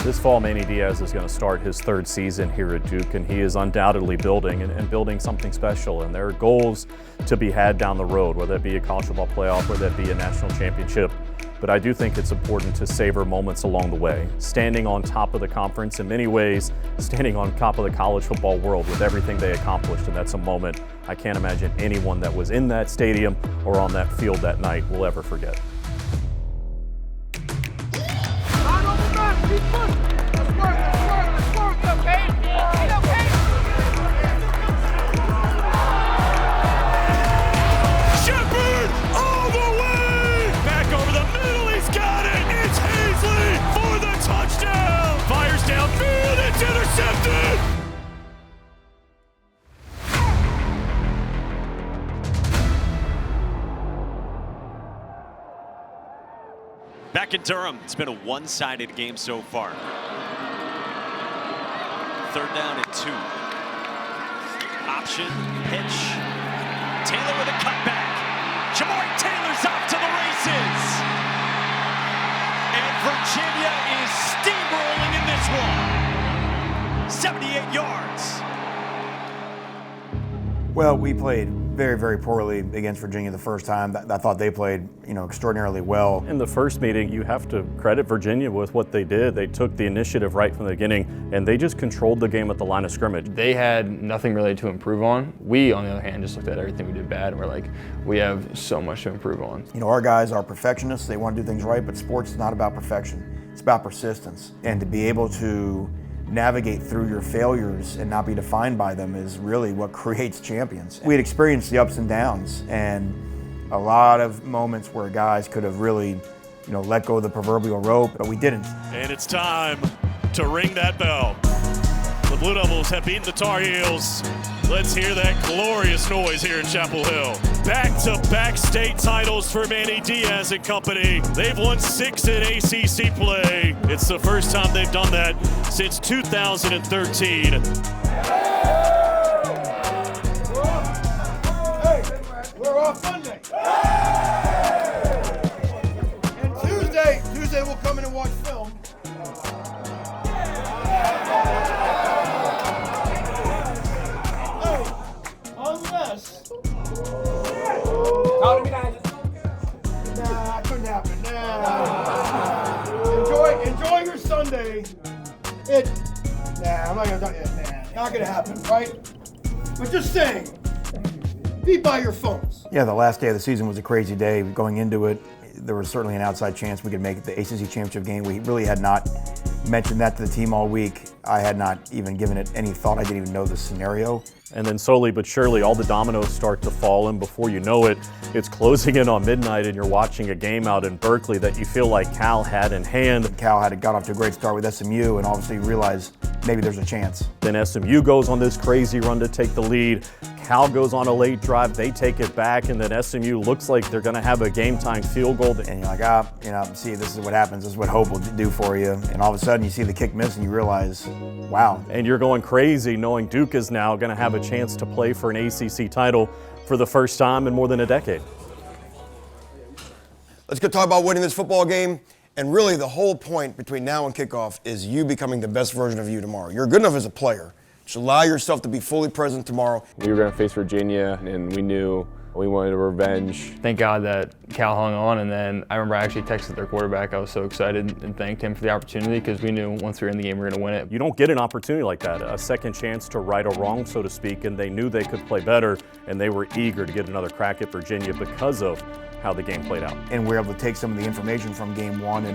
This fall, Manny Diaz is going to start his third season here at Duke, and he is undoubtedly building and building something special. And there are goals to be had down the road, whether it be a college football playoff, whether it be a national championship. But I do think it's important to savor moments along the way. Standing on top of the conference, in many ways, standing on top of the college football world with everything they accomplished, and that's a moment I can't imagine anyone that was in that stadium or on that field that night will ever forget. Back in Durham, it's been a one-sided game so far. 3rd down and 2. Option, pitch. Taylor with a cutback. Jamari Taylor's off to the races. And Virginia is steamrolling in this one. 78 yards. Well, we played very, very poorly against Virginia the first time. I thought they played, extraordinarily well. In the first meeting, you have to credit Virginia with what they did. They took the initiative right from the beginning, and they just controlled the game at the line of scrimmage. They had nothing really to improve on. We, on the other hand, just looked at everything we did bad, and we're like, we have so much to improve on. Our guys are perfectionists. They want to do things right, but sports is not about perfection. It's about persistence. And to be able to navigate through your failures and not be defined by them is really what creates champions. We had experienced the ups and downs and a lot of moments where guys could have really, let go of the proverbial rope, but we didn't. And it's time to ring that bell. The Blue Devils have beaten the Tar Heels. Let's hear that glorious noise here in Chapel Hill. Back-to-back state titles for Manny Diaz and company. They've won 6 in ACC play. It's the first time they've done that since 2013. Hey, we're off Monday. And Tuesday we'll come in and watch film. Unless. Nah, couldn't happen. Nah. Enjoy your Sunday. I'm not gonna do it. Not gonna happen, right? But just saying, be by your phones. Yeah, the last day of the season was a crazy day. Going into it, there was certainly an outside chance we could make it the ACC championship game. We really had not mentioned that to the team all week. I had not even given it any thought. I didn't even know the scenario. And then slowly but surely, all the dominoes start to fall, and before you know it, it's closing in on midnight, and you're watching a game out in Berkeley that you feel like Cal had in hand. Cal had got off to a great start with SMU, and obviously realized maybe there's a chance. Then SMU goes on this crazy run to take the lead. Cal goes on a late drive, they take it back, and then SMU looks like they're going to have a game-time field goal. And you're like, see, this is what happens. This is what hope will do for you. And all of a sudden, you see the kick miss, and you realize, wow. And you're going crazy knowing Duke is now going to have a chance to play for an ACC title for the first time in more than a decade. Let's go talk about winning this football game. And really, the whole point between now and kickoff is you becoming the best version of you tomorrow. You're good enough as a player. Just allow yourself to be fully present tomorrow. We were going to face Virginia, and we knew we wanted a revenge. Thank God that Cal hung on, and then I remember I actually texted their quarterback. I was so excited and thanked him for the opportunity because we knew once we were in the game, we were going to win it. You don't get an opportunity like that, a second chance to right a wrong, so to speak, and they knew they could play better, and they were eager to get another crack at Virginia because of how the game played out. And we're able to take some of the information from game one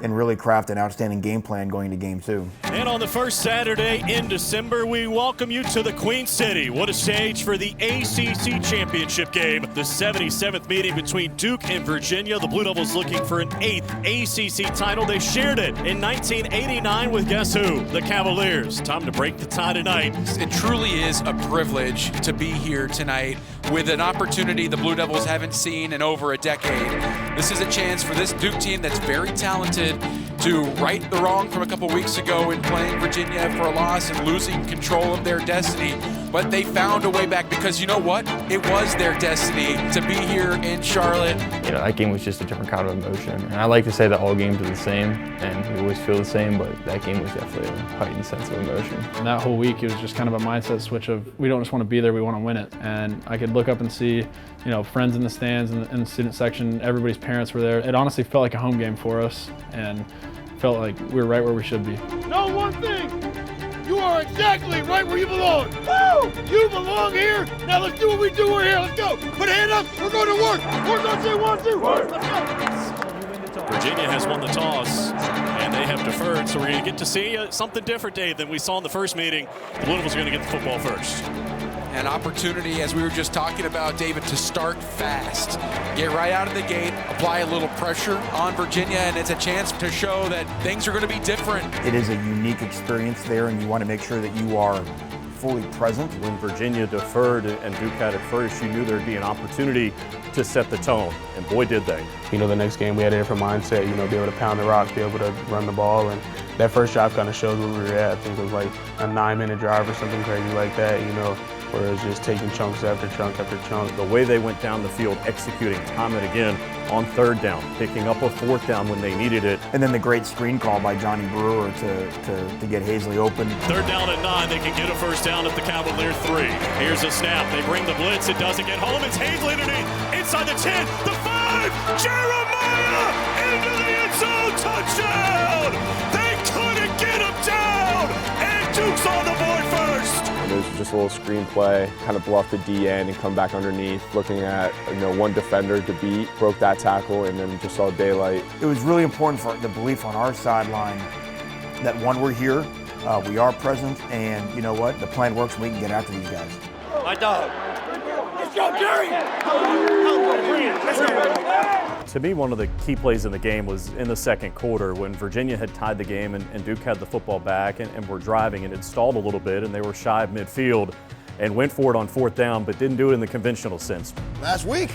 and really craft an outstanding game plan going into game two. And on the first Saturday in December, we welcome you to the Queen City. What a stage for the ACC championship game. The 77th meeting between Duke and Virginia. The Blue Devils looking for an 8th ACC title. They shared it in 1989 with guess who? The Cavaliers. Time to break the tie tonight. It truly is a privilege to be here tonight with an opportunity the Blue Devils haven't seen in over a decade. This is a chance for this Duke team that's very talented to right the wrong from a couple weeks ago in playing Virginia for a loss and losing control of their destiny. But they found a way back because you know what? It was their destiny to be here in Charlotte. You know, that game was just a different kind of emotion. And I like to say that all games are the same and we always feel the same, but that game was definitely a heightened sense of emotion. And that whole week, it was just kind of a mindset switch of we don't just want to be there, we want to win it. And I could look up and see, you know, friends in the stands and in the student section, everybody's parents were there. It honestly felt like a home game for us and felt like we were right where we should be. Know one thing, you are exactly right where you belong. Woo! You belong here. Now let's do what we do. We're here. Let's go. Put a hand up. We're going to work. We're going to say 1, 2. Let's go. Virginia has won the toss, and they have deferred, so we're going to get to see something different, Dave, than we saw in the first meeting. The Blue Devils are going to get the football first. An opportunity, as we were just talking about, David, to start fast. Get right out of the gate, apply a little pressure on Virginia, and it's a chance to show that things are going to be different. It is a unique experience there, and you want to make sure that you are fully present. When Virginia deferred and Duke had it first, you knew there'd be an opportunity to set the tone, and boy did they. You know, the next game we had a different mindset, you know, be able to pound the rock, be able to run the ball, and that first drive kind of shows where we were at. I think it was like a 9-minute drive or something crazy like that, you know, where it was just taking chunks after chunk after chunk. The way they went down the field, executing time and again on third down, picking up a fourth down when they needed it. And then the great screen call by Johnny Brewer to get Hazley open. Third down at 9, they can get a first down at the Cavalier 3. Here's a snap, they bring the blitz, it doesn't get home, it's Hazley underneath, inside the 10, the 5, Jeremiah into the end zone, touchdown! They couldn't get him down, and Duke's on the board first. It was just a little screenplay, kind of bluff the D end and come back underneath, looking at, you know, one defender to beat, broke that tackle, and then just saw daylight. It was really important for the belief on our sideline that one, we're here, we are present, and you know what? The plan works and we can get after these guys. My dog. Let's go, Jerry. Let's go. To me, one of the key plays in the game was in the second quarter when Virginia had tied the game and Duke had the football back and were driving, and it stalled a little bit and they were shy of midfield and went for it on fourth down, but didn't do it in the conventional sense. Last week,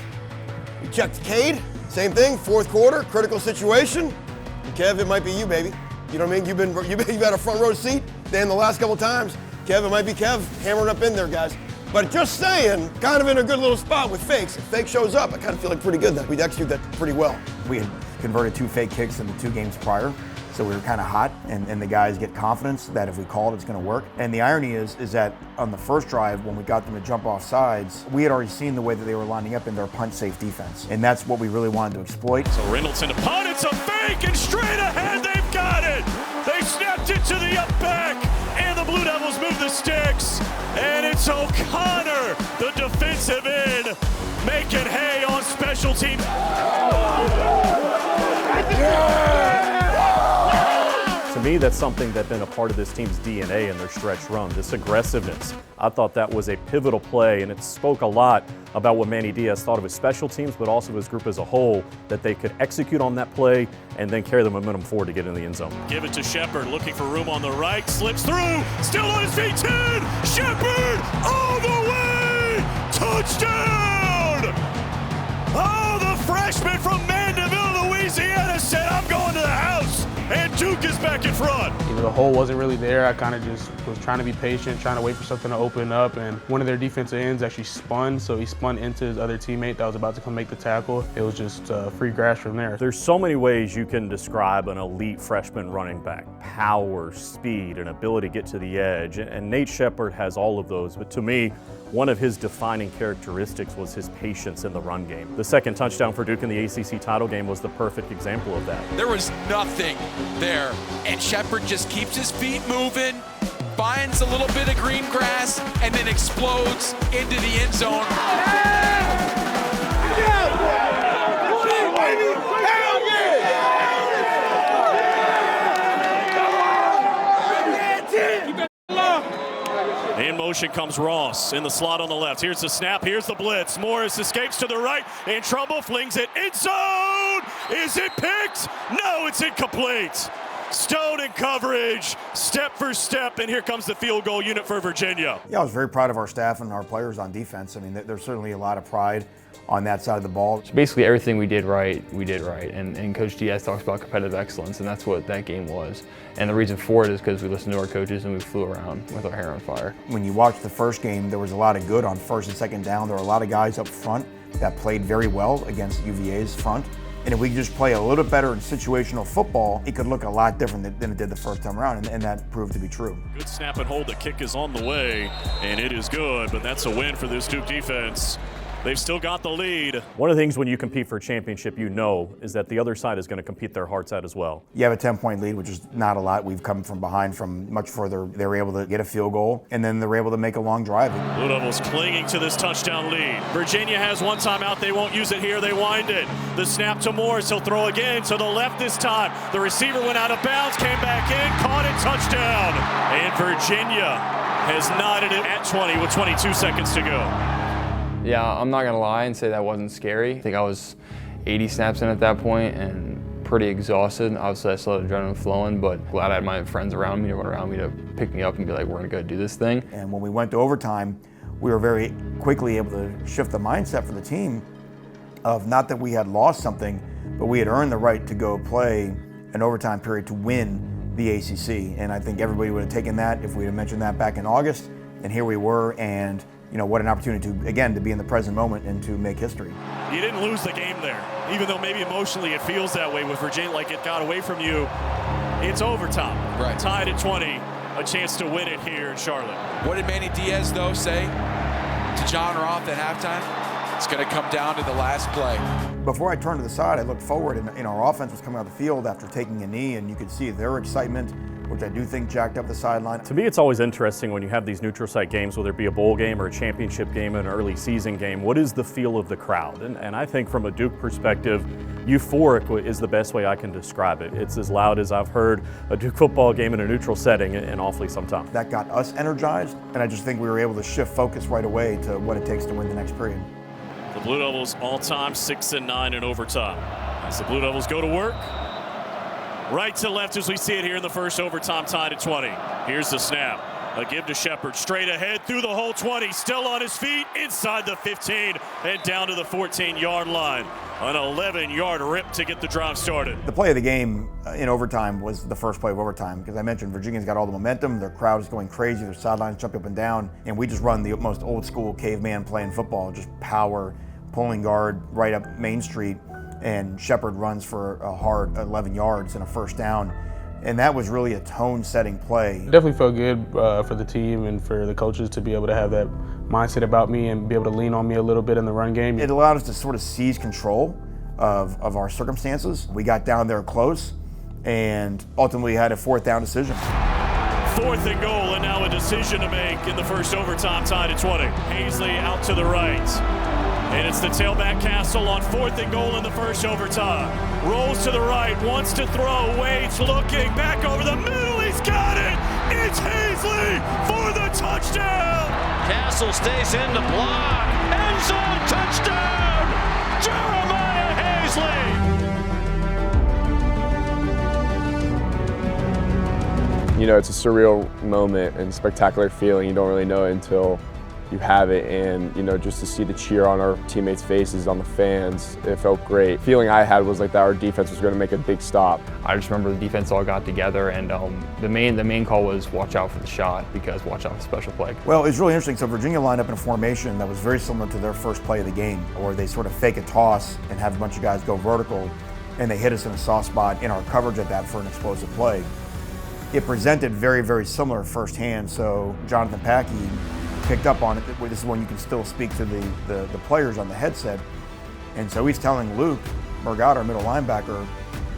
we checked Cade, same thing, fourth quarter, critical situation. Kev, it might be you, baby. You know what I mean? You've had a front row seat. Then the last couple times, Kev, it might be Kev hammering up in there, guys. But just saying, kind of in a good little spot with fakes. If fake shows up, I kind of feel like pretty good that we'd execute that pretty well. We had converted 2 fake kicks in the 2 games prior, so we were kind of hot, and the guys get confidence that if we call it, it's going to work. And the irony is that on the first drive, when we got them to jump off sides, we had already seen the way that they were lining up in their punch-safe defense, and that's what we really wanted to exploit. So Reynolds in a punt, it's a fake, and straight ahead, they've got it! They snapped it to the up back, and the Blue Devils move the sticks, and it's O'Connor, the defensive end, making hay on special teams. To me, that's something that's been a part of this team's DNA in their stretch run, this aggressiveness. I thought that was a pivotal play, and it spoke a lot about what Manny Diaz thought of his special teams, but also his group as a whole, that they could execute on that play and then carry the momentum forward to get in the end zone. Give it to Shepard, looking for room on the right, slips through, still on his feet, 10, Shepard, all the way, touchdown! Oh, the freshman from Mandeville, Louisiana said, I'm going to the house, and Duke is back in front. You know, the hole wasn't really there. I kind of just was trying to be patient, trying to wait for something to open up, and one of their defensive ends actually spun, so he spun into his other teammate that was about to come make the tackle. It was just free grass from there. There's so many ways you can describe an elite freshman running back. Power, speed, and ability to get to the edge, and Nate Shepard has all of those, but to me, one of his defining characteristics was his patience in the run game. The second touchdown for Duke in the ACC title game was the perfect example of that. There was nothing there, and Shepard just keeps his feet moving, finds a little bit of green grass, and then explodes into the end zone. In motion comes Ross in the slot on the left. Here's the snap, here's the blitz. Morris escapes to the right, in trouble, flings it, end zone! Is it picked? No, it's incomplete. Stone in coverage, step for step, and here comes the field goal unit for Virginia. Yeah, I was very proud of our staff and our players on defense. I mean, there's certainly a lot of pride on that side of the ball. So basically everything we did right. And Coach Diaz talks about competitive excellence, and that's what that game was. And the reason for it is because we listened to our coaches and we flew around with our hair on fire. When you watch the first game, there was a lot of good on first and second down. There were a lot of guys up front that played very well against UVA's front. And if we could just play a little bit better in situational football, it could look a lot different than it did the first time around, and that proved to be true. Good snap and hold. The kick is on the way, and it is good, but that's a win for this Duke defense. They've still got the lead. One of the things when you compete for a championship, you know, is that the other side is going to compete their hearts out as well. You have a 10-point lead, which is not a lot. We've come from behind from much further. They were able to get a field goal, and then they were able to make a long drive. Blue Devils clinging to this touchdown lead. Virginia has one timeout. They won't use it here. They wind it. The snap to Morris. He'll throw again to the left this time. The receiver went out of bounds, came back in, caught it, touchdown. And Virginia has knotted it at 20 with 22 seconds to go. Yeah, I'm not gonna lie and say that wasn't scary. I think I was 80 snaps in at that point and pretty exhausted. Obviously I still had adrenaline flowing, but glad I had my friends around me, everyone around me to pick me up and be like, we're gonna go do this thing. And when we went to overtime, we were very quickly able to shift the mindset for the team of not that we had lost something, but we had earned the right to go play an overtime period to win the ACC. And I think everybody would have taken that if we had mentioned that back in August. And here we were, and you know, what an opportunity to, again, to be in the present moment and to make history. You didn't lose the game there, even though maybe emotionally it feels that way with Virginia, like it got away from you. It's overtime. Right. Tied at 20, a chance to win it here in Charlotte. What did Manny Diaz, though, say to John Roth at halftime? It's going to come down to the last play. Before I turned to the side, I looked forward, and our offense was coming out of the field after taking a knee, and you could see their excitement, which I do think jacked up the sideline. To me, it's always interesting when you have these neutral site games, whether it be a bowl game or a championship game, an early season game. What is the feel of the crowd? And I think from a Duke perspective, euphoric is the best way I can describe it. It's as loud as I've heard a Duke football game in a neutral setting in awfully some time. That got us energized, and I just think we were able to shift focus right away to what it takes to win the next period. The Blue Devils all-time 6-9 in overtime. As the Blue Devils go to work, right to left as we see it here in the first overtime, tied at 20. Here's the snap. A give to Shepard, straight ahead through the whole 20, still on his feet, inside the 15, and down to the 14-yard line. An 11-yard rip to get the drive started. The play of the game in overtime was the first play of overtime, because I mentioned Virginia's got all the momentum, their crowd is going crazy, their sidelines jumping up and down, and we just run the most old-school caveman play in football, just power, pulling guard right up Main Street, and Shepard runs for a hard 11 yards and a first down. And that was really a tone-setting play. It definitely felt good for the team and for the coaches to be able to have that mindset about me and be able to lean on me a little bit in the run game. It allowed us to sort of seize control of our circumstances. We got down there close and ultimately had a fourth down decision. 4th and goal, and now a decision to make in the first overtime, tied at 20. Hazley out to the right. And it's the tailback Castle on 4th and goal in the first overtime. Rolls to the right, wants to throw, waits, looking, back over the middle, he's got it! It's Hazley for the touchdown! Castle stays in the block. End zone touchdown! Jeremiah Hazley! You know, it's a surreal moment and spectacular feeling. You don't really know it until you have it, and you know, just to see the cheer on our teammates' faces, on the fans, it felt great. The feeling I had was like that our defense was going to make a big stop. I just remember the defense all got together, and the main call was watch out for the shot, because watch out for the special play. Well, it's really interesting. So Virginia lined up in a formation that was very similar to their first play of the game, where they sort of fake a toss and have a bunch of guys go vertical, and they hit us in a soft spot in our coverage at that for an explosive play. It presented very, very similar firsthand, so Jonathan Packey picked up on it. This is when you can still speak to the players on the headset. And so he's telling Luke Morgado, our middle linebacker,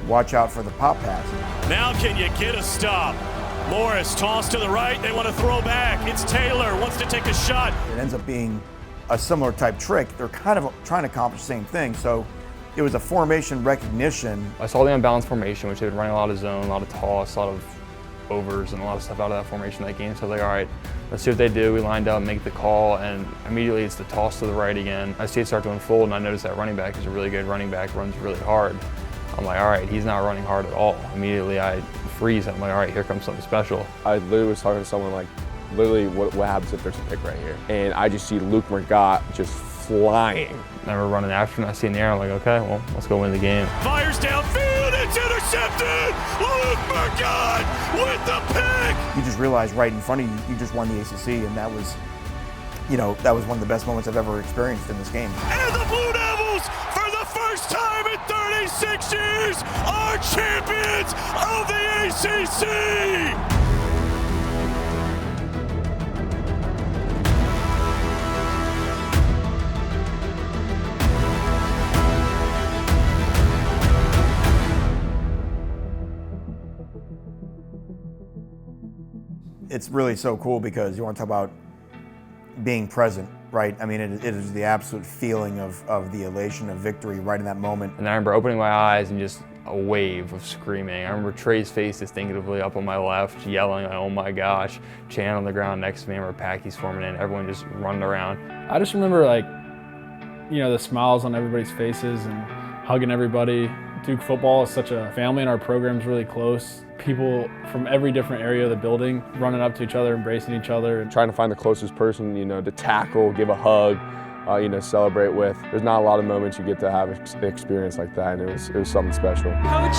watch out for the pop pass. Now can you get a stop? Morris tossed to the right, they want to throw back. It's Taylor, wants to take a shot. It ends up being a similar type trick. They're kind of trying to accomplish the same thing. So it was a formation recognition. I saw the unbalanced formation, which they were running a lot of zone, a lot of toss, a lot of overs and a lot of stuff out of that formation that game. So I was like, all right, let's see what they do. We lined up, make the call, and immediately it's the toss to the right again. I see it start to unfold, and I notice that running back is a really good running back, runs really hard. I'm like, all right, he's not running hard at all. Immediately I freeze. I'm like, all right, here comes something special. I literally was talking to someone like, literally, what happens if there's a pick right here? And I just see Luke Mergott just flying. I remember running after him, I see in the air, I'm like, okay, well, let's go win the game. Fires downfield, it's intercepted! Luke Mergott with the pick! You just realize right in front of you, you just won the ACC, and that was, you know, that was one of the best moments I've ever experienced in this game. And the Blue Devils, for the first time in 36 years, are champions of the ACC! It's really so cool because you want to talk about being present, right? I mean, it is the absolute feeling of the elation of victory right in that moment. And I remember opening my eyes and just a wave of screaming. I remember Trey's face distinctively up on my left, yelling, like, oh my gosh. Chan on the ground next to me, I remember Packy's forming in, everyone just running around. I just remember, like, you know, the smiles on everybody's faces and hugging everybody. Duke football is such a family, and our program's really close. People from every different area of the building running up to each other, embracing each other. Trying to find the closest person, you know, to tackle, give a hug, you know, celebrate with. There's not a lot of moments you get to have an experience like that, and it was something special. Coach,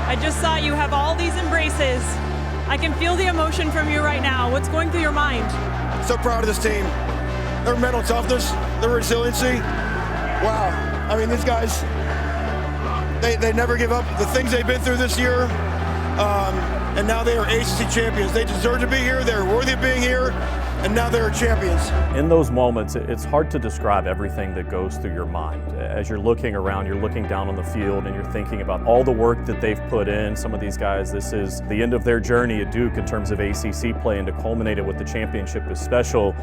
I just saw you have all these embraces. I can feel the emotion from you right now. What's going through your mind? So proud of this team. Their mental toughness, their resiliency. Wow. I mean, these guys, they never give up. The things they've been through this year, and now they are ACC champions. They deserve to be here. They're worthy of being here, and now they're champions. In those moments, it's hard to describe everything that goes through your mind. As you're looking around, you're looking down on the field, and you're thinking about all the work that they've put in. Some of these guys, this is the end of their journey at Duke in terms of ACC play, and to culminate it with the championship is special.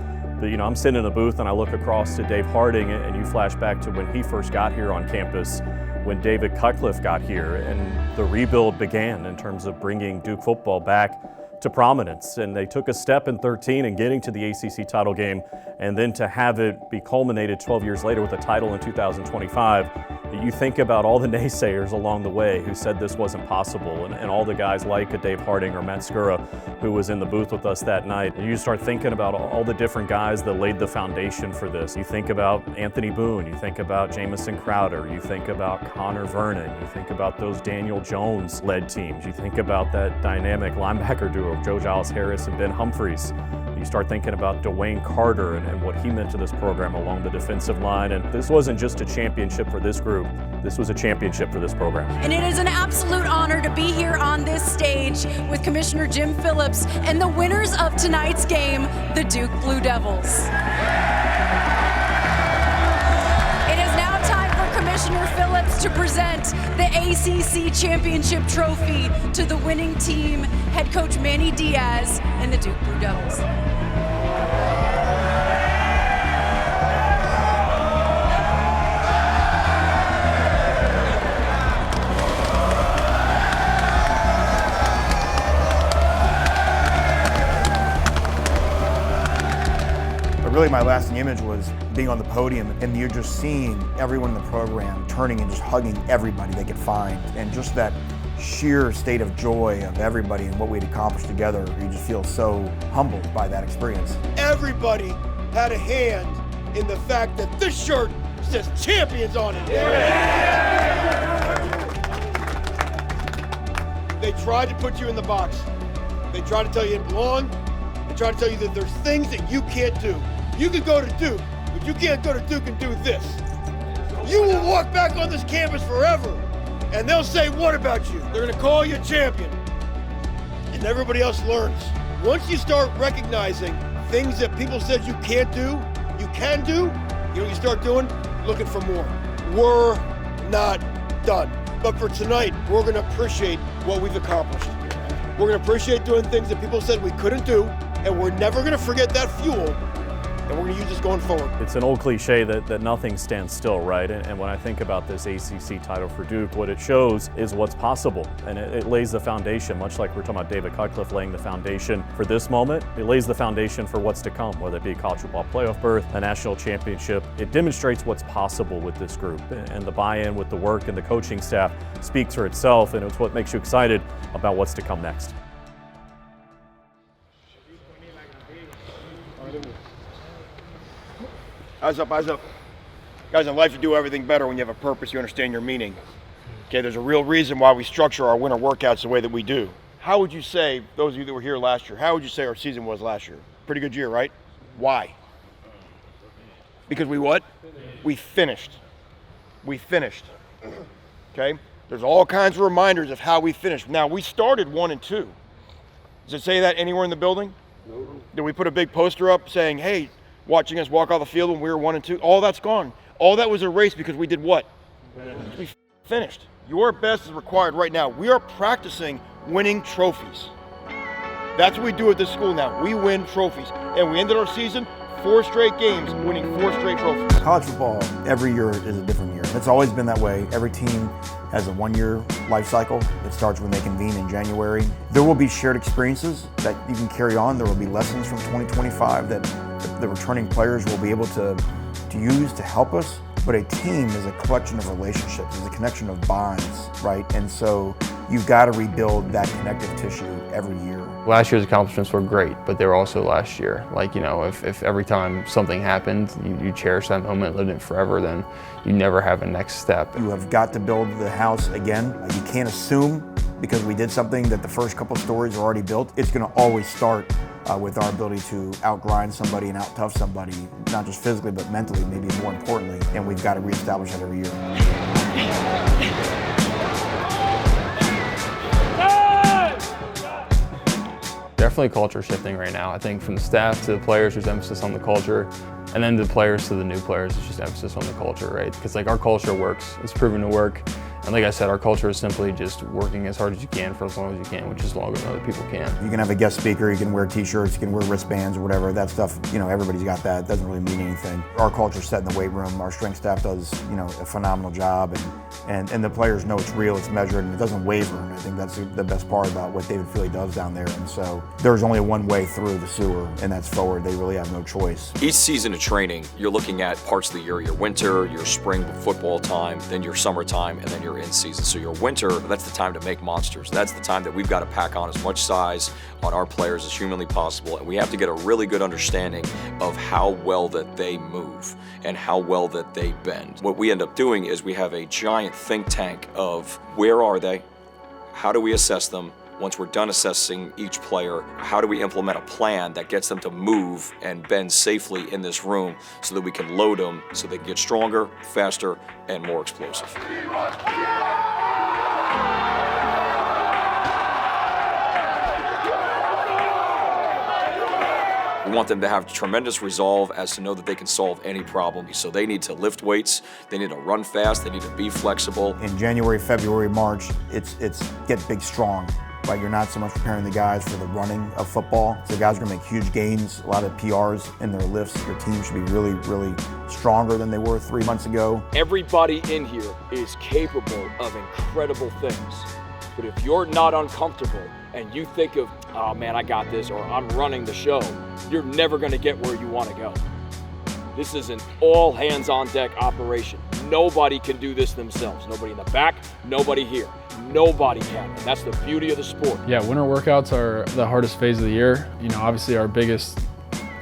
But, you know, I'm sitting in the booth, and I look across to Dave Harding, and you flash back to when he first got here on campus, when David Cutcliffe got here, and the rebuild began in terms of bringing Duke football back to prominence. And they took a step in 13 and getting to the ACC title game, and then to have it be culminated 12 years later with a title in 2025. You think about all the naysayers along the way who said this wasn't possible, and all the guys like Dave Harding or Matt Skura, who was in the booth with us that night. And you start thinking about all the different guys that laid the foundation for this. You think about Anthony Boone, you think about Jamison Crowder, you think about Connor Vernon, you think about those Daniel Jones-led teams, you think about that dynamic linebacker duo of Joe Giles Harris and Ben Humphreys. You start thinking about Dwayne Carter and what he meant to this program along the defensive line. And this wasn't just a championship for this group. This was a championship for this program. And it is an absolute honor to be here on this stage with Commissioner Jim Phillips and the winners of tonight's game, the Duke Blue Devils. It is now time for Commissioner Phillips to present the ACC Championship Trophy to the winning team, head coach Manny Diaz and the Duke Blue Devils. Really, my lasting image was being on the podium, and you're just seeing everyone in the program turning and just hugging everybody they could find, and just that sheer state of joy of everybody and what we'd accomplished together. You just feel so humbled by that experience. Everybody had a hand in the fact that this shirt says champions on it. They tried to put you in the box. They tried to tell you it belonged. They tried to tell you that there's things that you can't do. You could go to Duke, but you can't go to Duke and do this. You will walk back on this campus forever, and they'll say, what about you? They're gonna call you a champion. And everybody else learns. Once you start recognizing things that people said you can't do, you can do, you know what you start doing? Looking for more. We're not done. But for tonight, we're gonna appreciate what we've accomplished. We're gonna appreciate doing things that people said we couldn't do, and we're never gonna forget that fuel. and we're going to use this going forward. It's an old cliche that nothing stands still, right? And when I think about this ACC title for Duke, what it shows is what's possible, and it lays the foundation, much like we're talking about David Cutcliffe laying the foundation for this moment. It lays the foundation for what's to come, whether it be a college football playoff berth, a national championship. It demonstrates what's possible with this group, and the buy-in with the work and the coaching staff speaks for itself, and it's what makes you excited about what's to come next. Eyes up, eyes up. Guys, in life you do everything better when you have a purpose, you understand your meaning. Okay, there's a real reason why we structure our winter workouts the way that we do. How would you say, those of you that were here last year, how would you say our season was last year? Pretty good year, right? Why? Because we what? We finished. We finished. Okay? There's all kinds of reminders of how we finished. Now, we started 1-2. Does it say that anywhere in the building? No. Did we put a big poster up saying, hey, watching us walk off the field when we were 1-2? All that's gone. All that was erased because we did what? We finished. Your best is required right now. We are practicing winning trophies. That's what we do at this school now. We win trophies. And we ended our season 4 straight games, winning 4 straight trophies. College football, every year is a different year. It's always been that way. Every team has a 1-year life cycle. It starts when they convene in January. There will be shared experiences that you can carry on. There will be lessons from 2025 that the returning players will be able to use to help us. But a team is a collection of relationships, is a connection of bonds, right? And so you've got to rebuild that connective tissue every year. Last year's accomplishments were great, but they were also last year. Like, you know, if every time something happened, you cherish that moment, lived it forever, then you never have a next step. You have got to build the house again. You can't assume because we did something that the first couple stories are already built. It's going to always start with our ability to outgrind somebody and out-tough somebody, not just physically, but mentally, maybe more importantly, and we've got to reestablish that every year. Definitely culture shifting right now. I think from the staff to the players, there's emphasis on the culture, and then the players to the new players, it's just emphasis on the culture, right? Because like our culture works, it's proven to work. And like I said, our culture is simply just working as hard as you can for as long as you can, which is longer than other people can. You can have a guest speaker, you can wear t-shirts, you can wear wristbands or whatever. That stuff, you know, everybody's got that. It doesn't really mean anything. Our culture's set in the weight room. Our strength staff does, you know, a phenomenal job, and the players know it's real, it's measured, and it doesn't waver. And I think that's the best part about what David Feeley does down there. And so there's only one way through the sewer, and that's forward. They really have no choice. Each season of training, you're looking at parts of the year, your winter, your spring football time, then your summertime, and then your in-season. So your winter, that's the time to make monsters. That's the time that we've got to pack on as much size on our players as humanly possible, and we have to get a really good understanding of how well that they move and how well that they bend. What we end up doing is we have a giant think tank of where are they, how do we assess them. Once we're done assessing each player, how do we implement a plan that gets them to move and bend safely in this room so that we can load them so they can get stronger, faster, and more explosive. We want them to have tremendous resolve as to know that they can solve any problem. So they need to lift weights, they need to run fast, they need to be flexible. In January, February, March, it's get big strong. Right, you're not so much preparing the guys for the running of football. So the guys are gonna make huge gains, a lot of PRs in their lifts. Your team should be really, really stronger than they were 3 months ago. Everybody in here is capable of incredible things. But if you're not uncomfortable and you think of, oh man, I got this, or I'm running the show, you're never gonna get where you wanna go. This is an all hands on deck operation. Nobody can do this themselves. Nobody in the back, nobody here. Nobody can, and that's the beauty of the sport. Yeah, winter workouts are the hardest phase of the year. You know, obviously our biggest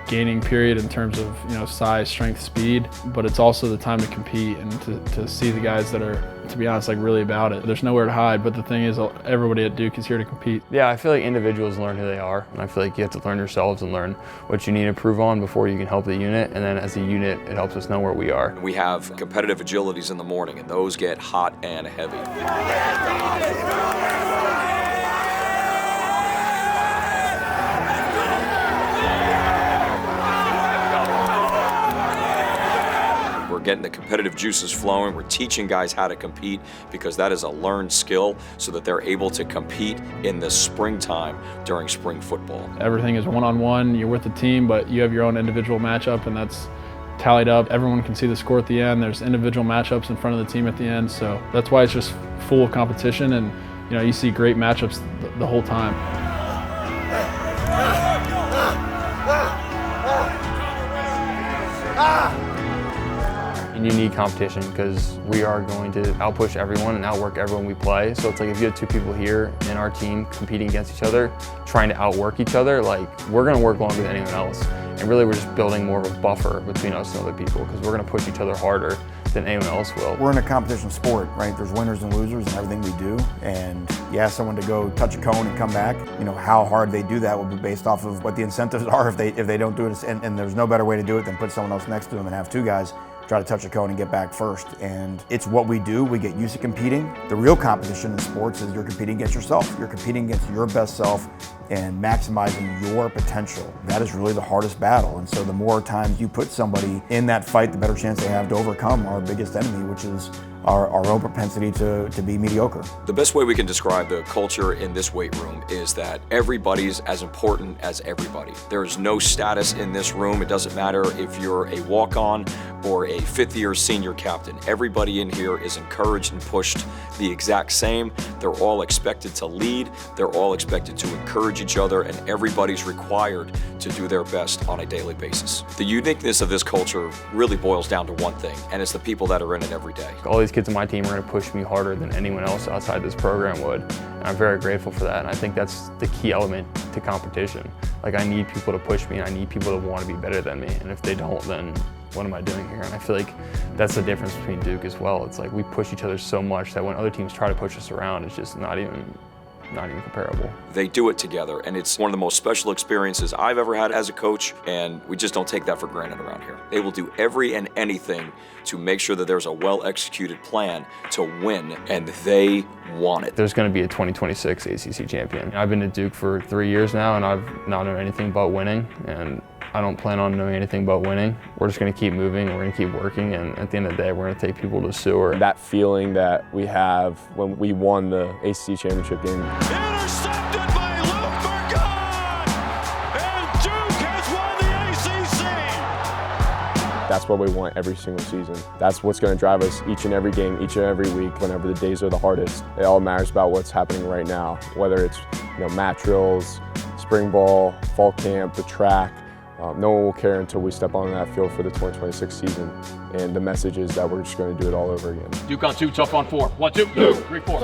gaining period in terms of, you know, size, strength, speed, but it's also the time to compete and to see the guys that are, to be honest, like really about it. There's nowhere to hide, but the thing is everybody at Duke is here to compete. Yeah, I feel like individuals learn who they are, and I feel like you have to learn yourselves and learn what you need to improve on before you can help the unit, and then as a unit, it helps us know where we are. We have competitive agilities in the morning, and those get hot and heavy. We're getting the competitive juices flowing. We're teaching guys how to compete because that is a learned skill so that they're able to compete in the springtime during spring football. Everything is one-on-one. You're with the team, but you have your own individual matchup, and that's tallied up. Everyone can see the score at the end. There's individual matchups in front of the team at the end, so that's why it's just full of competition, and you see great matchups the whole time. And you need competition because we are going to outpush everyone and outwork everyone we play. So it's like if you have two people here in our team competing against each other, trying to outwork each other, like we're going to work longer than anyone else. And really we're just building more of a buffer between us and other people because we're going to push each other harder than anyone else will. We're in a competition sport, right? There's winners and losers in everything we do. And you ask someone to go touch a cone and come back, how hard they do that will be based off of what the incentives are if they don't do it. And there's no better way to do it than put someone else next to them and have two guys try to touch a cone and get back first. And it's what we do. We get used to competing. The real competition in sports is you're competing against yourself. You're competing against your best self and maximizing your potential. That is really the hardest battle. And so the more times you put somebody in that fight, the better chance they have to overcome our biggest enemy, which is our own propensity to be mediocre. The best way we can describe the culture in this weight room is that everybody's as important as everybody. There is no status in this room. It doesn't matter if you're a walk-on or a fifth-year senior captain. Everybody in here is encouraged and pushed the exact same. They're all expected to lead. They're all expected to encourage each other, and everybody's required to do their best on a daily basis. The uniqueness of this culture really boils down to one thing, and it's the people that are in it every day. All these kids on my team are going to push me harder than anyone else outside this program would. And I'm very grateful for that. And I think that's the key element to competition. Like I need people to push me and I need people to want to be better than me. And if they don't, then what am I doing here? And I feel like that's the difference between Duke as well. It's like we push each other so much that when other teams try to push us around, it's just not even comparable. They do it together, and it's one of the most special experiences I've ever had as a coach, and we just don't take that for granted around here. They will do every and anything to make sure that there's a well-executed plan to win, and they want it. There's going to be a 2026 ACC champion. I've been at Duke for 3 years now, and I've not known anything but winning, and I don't plan on knowing anything but winning. We're just going to keep moving, we're going to keep working, and at the end of the day, we're going to take people to sewer. That feeling that we have when we won the ACC championship game. Intercepted by Luke Burgon! And Duke has won the ACC! That's what we want every single season. That's what's going to drive us each and every game, each and every week, whenever the days are the hardest. It all matters about what's happening right now, whether it's mat drills, spring ball, fall camp, the track. No one will care until we step on that field for the 2026 season. And the message is that we're just going to do it all over again. Duke on 2, tough on 4. 1, 2, 3, 4.